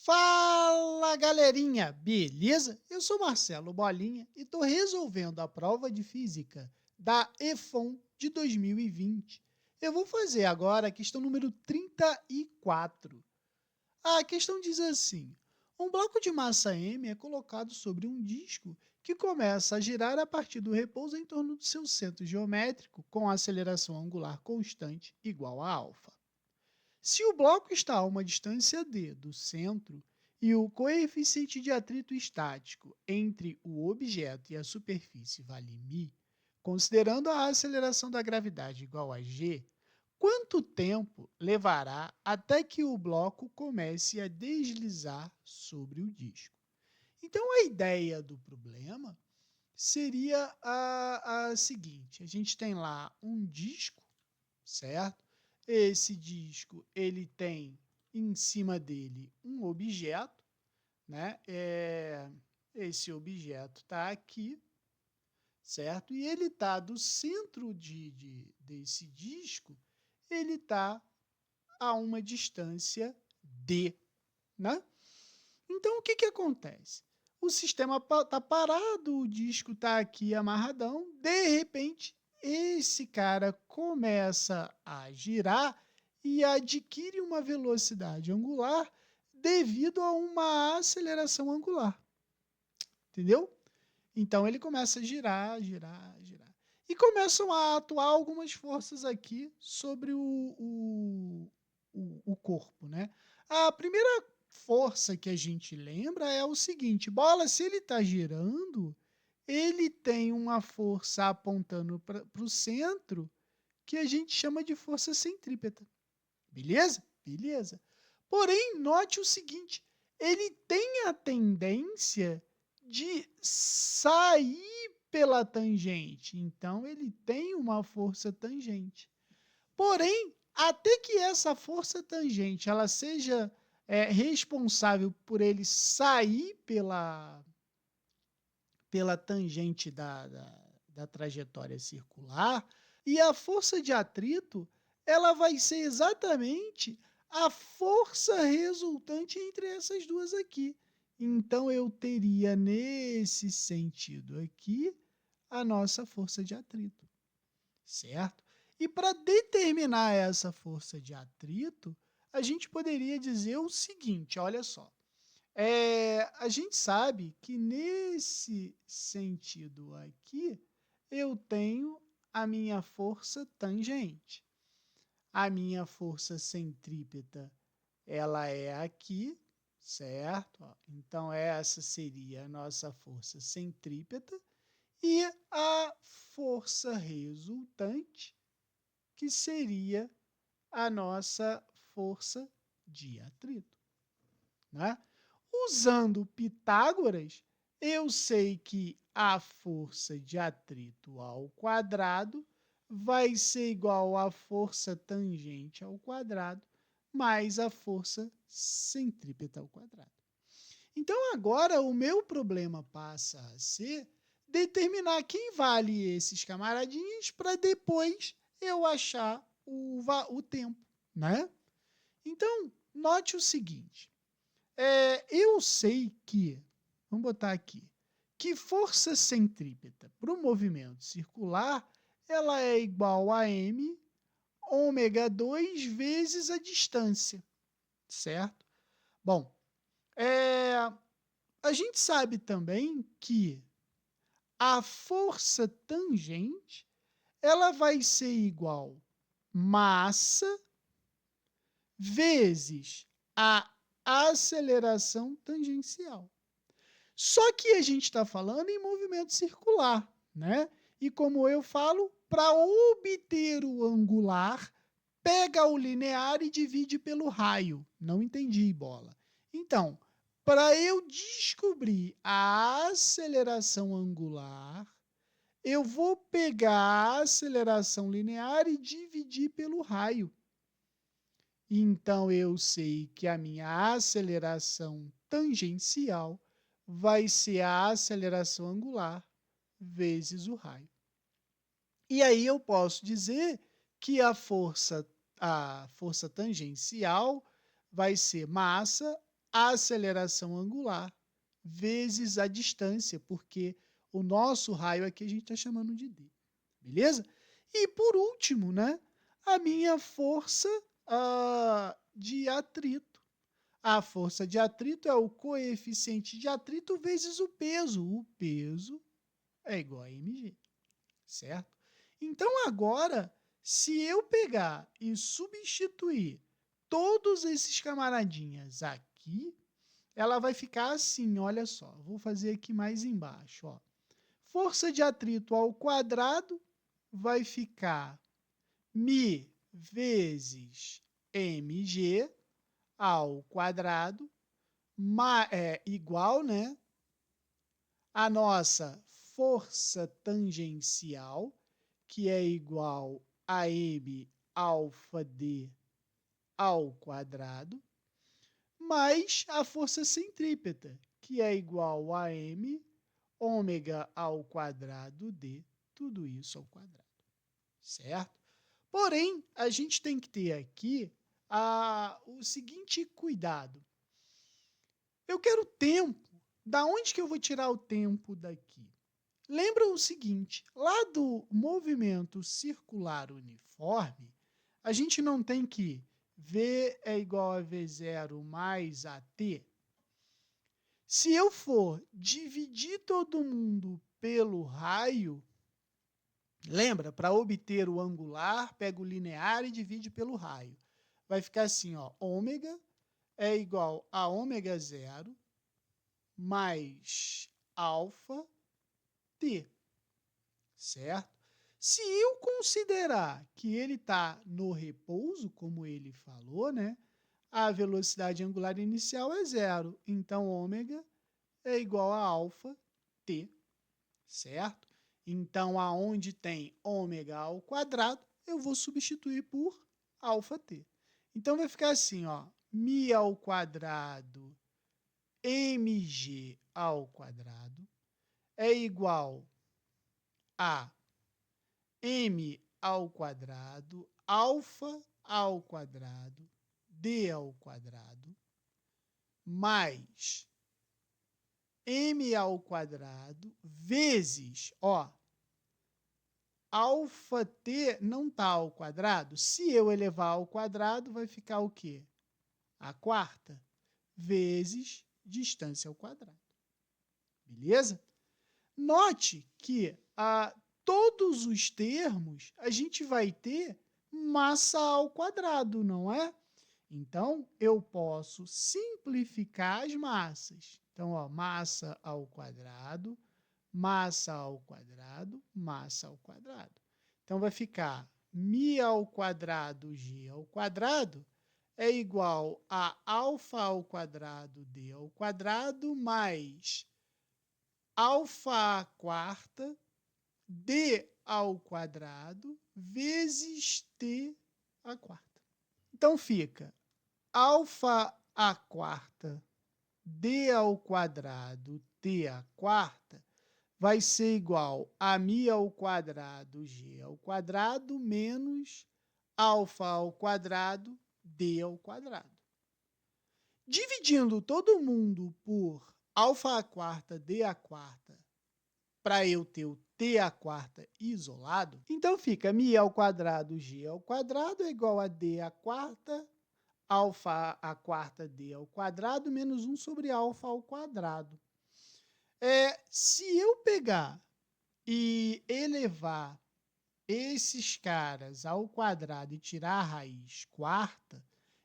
Fala, galerinha, beleza? Eu sou Marcelo Bolinha e estou resolvendo a prova de física da EFON de 2020. Eu vou fazer agora a questão número 34. A questão diz assim: um bloco de massa m é colocado sobre um disco que começa a girar a partir do repouso em torno do seu centro geométrico com aceleração angular constante igual a alfa. Se o bloco está a uma distância d do centro e o coeficiente de atrito estático entre o objeto e a superfície vale μ, considerando a aceleração da gravidade igual a g, quanto tempo levará até que o bloco comece a deslizar sobre o disco? Então, a ideia do problema seria a seguinte: a gente tem lá um disco, certo? Esse disco, ele tem em cima dele um objeto, né? Esse objeto está aqui, certo? E ele está do centro desse disco, ele está a uma distância d, né? Então, o que acontece? O sistema está parado, o disco está aqui amarradão, de repente, esse cara começa a girar e adquire uma velocidade angular devido a uma aceleração angular, entendeu? Então, ele começa a girar, girar, girar. E começam a atuar algumas forças aqui sobre o corpo, né? A primeira força que a gente lembra é o seguinte: bola, se ele está girando, ele tem uma força apontando para o centro que a gente chama de força centrípeta. Beleza? Beleza. Porém, note o seguinte: ele tem a tendência de sair pela tangente. Então, ele tem uma força tangente. Porém, até que essa força tangente ela seja responsável por ele sair pela tangente da trajetória circular, e a força de atrito ela vai ser exatamente a força resultante entre essas duas aqui. Então, eu teria nesse sentido aqui a nossa força de atrito, certo? E para determinar essa força de atrito, a gente poderia dizer o seguinte, olha só. A gente sabe que nesse sentido aqui, eu tenho a minha força tangente. A minha força centrípeta, ela é aqui, certo? Então, essa seria a nossa força centrípeta. E a força resultante, que seria a nossa força de atrito, né? Usando Pitágoras, eu sei que a força de atrito ao quadrado vai ser igual à força tangente ao quadrado mais a força centrípeta ao quadrado. Então, agora, o meu problema passa a ser determinar quem vale esses camaradinhos para depois eu achar o tempo, né? Então, note o seguinte. Eu sei que, vamos botar aqui, que força centrípeta para o movimento circular ela é igual a m ômega 2 vezes a distância, certo? Bom, a gente sabe também que a força tangente ela vai ser igual massa vezes a aceleração tangencial. Só que a gente está falando em movimento circular, né? E como eu falo, para obter o angular, pega o linear e divide pelo raio. Não entendi, bola. Então, para eu descobrir a aceleração angular, eu vou pegar a aceleração linear e dividir pelo raio. Então, eu sei que a minha aceleração tangencial vai ser a aceleração angular vezes o raio. E aí eu posso dizer que a força tangencial vai ser massa a aceleração angular vezes a distância, porque o nosso raio aqui a gente está chamando de d, beleza? E por último, né, a minha força de atrito. A força de atrito é o coeficiente de atrito vezes o peso. O peso é igual a mg, certo? Então, agora, se eu pegar e substituir todos esses camaradinhas aqui, ela vai ficar assim, olha só. Vou fazer aqui mais embaixo, ó. Força de atrito ao quadrado vai ficar μ vezes mg ao quadrado, igual, né, a nossa força tangencial, que é igual a m alfa d ao quadrado, mais a força centrípeta, que é igual a m ômega ao quadrado d, tudo isso ao quadrado, certo? Porém, a gente tem que ter aqui o seguinte cuidado. Eu quero tempo. Da onde que eu vou tirar o tempo daqui? Lembra o seguinte, lá do movimento circular uniforme, a gente não tem que V é igual a V0 mais AT? Se eu for dividir todo mundo pelo raio, lembra, para obter o angular, pega o linear e divide pelo raio. Vai ficar assim, ó, ômega é igual a ômega 0 mais alfa t, certo? Se eu considerar que ele está no repouso, como ele falou, né, a velocidade angular inicial é 0. Então, ômega é igual a alfa t, certo? Então, aonde tem ômega ao quadrado, eu vou substituir por alfa t. Então, vai ficar assim, ó, μ ao quadrado mg ao quadrado é igual a m ao quadrado, alfa ao quadrado, d ao quadrado, mais m ao quadrado, vezes, ó, alfa t não está ao quadrado. Se eu elevar ao quadrado, vai ficar o quê? A quarta, vezes distância ao quadrado. Beleza? Note que todos os termos a gente vai ter massa ao quadrado, não é? Então, eu posso simplificar as massas. Então, ó, massa ao quadrado, massa ao quadrado, massa ao quadrado. Então, vai ficar μ ao quadrado g ao quadrado é igual a alfa ao quadrado d ao quadrado mais alfa à quarta d ao quadrado vezes t à quarta. Então, fica alfa à quarta d ao quadrado t à quarta vai ser igual a μ ao quadrado g ao quadrado menos alfa ao quadrado d ao quadrado. Dividindo todo mundo por alfa à quarta d à quarta para eu ter o t à quarta isolado, então fica μ ao quadrado g ao quadrado é igual a d à quarta alfa à quarta d ao quadrado menos 1 sobre alfa ao quadrado. Se eu pegar e elevar esses caras ao quadrado e tirar a raiz quarta,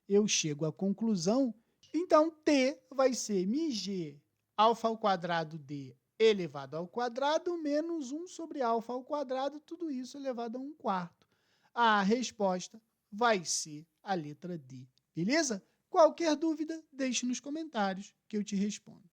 eu chego à conclusão, então t vai ser μg alfa ao quadrado d elevado ao quadrado menos 1 sobre alfa ao quadrado, tudo isso elevado a 1/4. A resposta vai ser a letra D. Beleza? Qualquer dúvida, deixe nos comentários que eu te respondo.